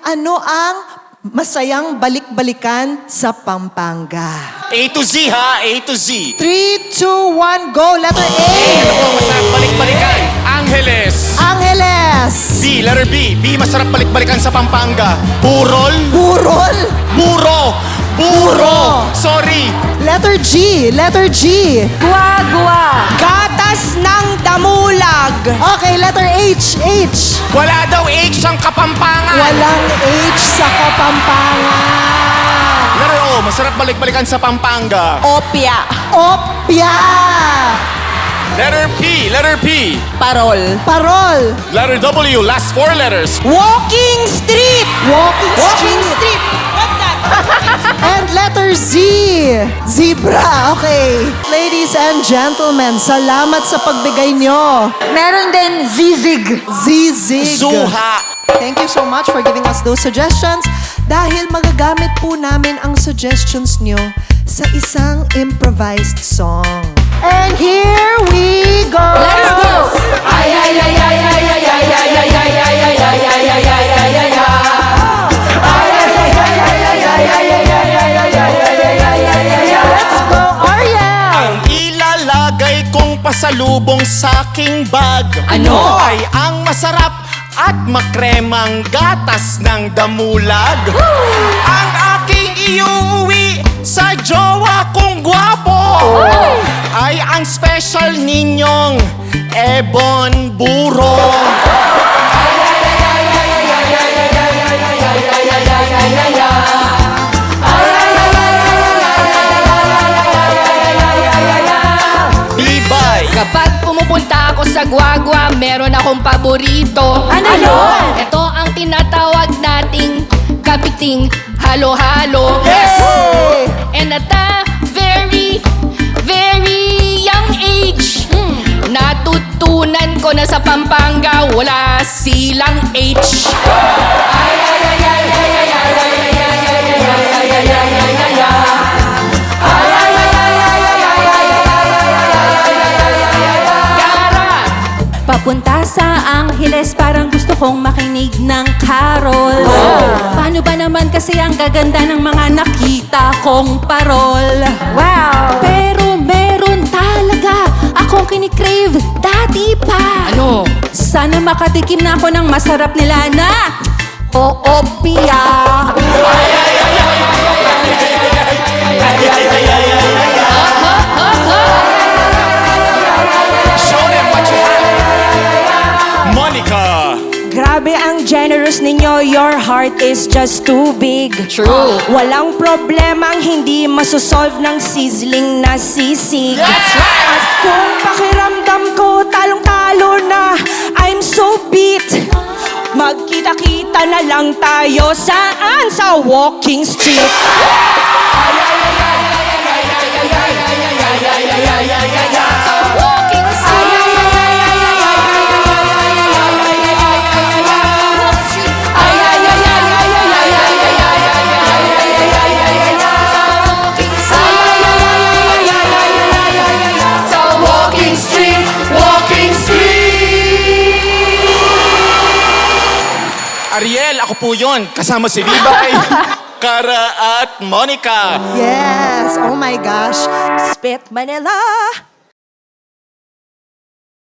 Ano ang masayang balik-balikan sa Pampanga? A to Z ha, A to Z. 3, 2, 1, go! Letter A! Ano po masarap balik-balikan? Angeles. Angeles! B, letter B. B, masarap balik-balikan sa Pampanga. Burol. Burol! Buro. Buro. Sorry. Letter G! Letter G! Guagua. Gatas ng damulag. Okay, letter H! H! Wala daw H ang Kapampangan. Walang H sa Kapampangan. Letter O, masarap balik-balikan sa Pampanga. Opia. Opya! Letter P, letter P. Parol. Parol! Letter W, last 4 letters. Walking street. Walking street! street. What's that? And letter Z! Zebra! Okay. Ladies and gentlemen, salamat sa pagbigay nyo. Meron din zizig. Zizig! Suha. Thank you so much for giving us those suggestions dahil magagamit po namin ang suggestions nyo sa isang improvised song. And here we go! Let's go! Ay, ay, ay, ay, ay, ay, ay, ay, ay, ay, ay, ay, ay, ay, ay, ay, ay, ay, ay, ay. Ay, ay, ay, ay, ay, ay, ay, ay, ay, ay, ay, ay, ay, ay, ay, ay, ay, ay. Let's go, Ariel! Ang ilalagay kong pasalubong sa aking bag. Ano? Ay ang masarap at makremang gatas ng damulag. Ang aking iuwi sa jowa kong gwapo ay ang special ninyong Ebon Buro. Bye-bye. Kapag pumupunta ako sa Guagua, meron akong paborito. Ano yun? Ito ang tinatawag nating kapiting halo-halo. Yes! And at a very, very young age, natutunan ko na sa Pampanga, wala silang H. Papunta sa Angeles, parang gusto kong makinig ng carols. Paano ba naman kasi ang gaganda ng mga nakita kong parol? Wow! Pero meron talaga akong kinikrave dati pa. Ano? Sana makatikim na ako ng masarap nila na Opia. Show them what you have. Monica. Grabe ang generous ninyo. Your heart is just too big. True. Walang problemang hindi masosolve ng sizzling na sisig. That's right. At kung pakiramdam ko talong-talo na, I'm so beat. Magkita-kita na lang tayo saan? Sa walking street. Walking Ariel, ako po yun. Kasama si Vibay, Cara at Monica. Yes! Oh my gosh! Spit Manila.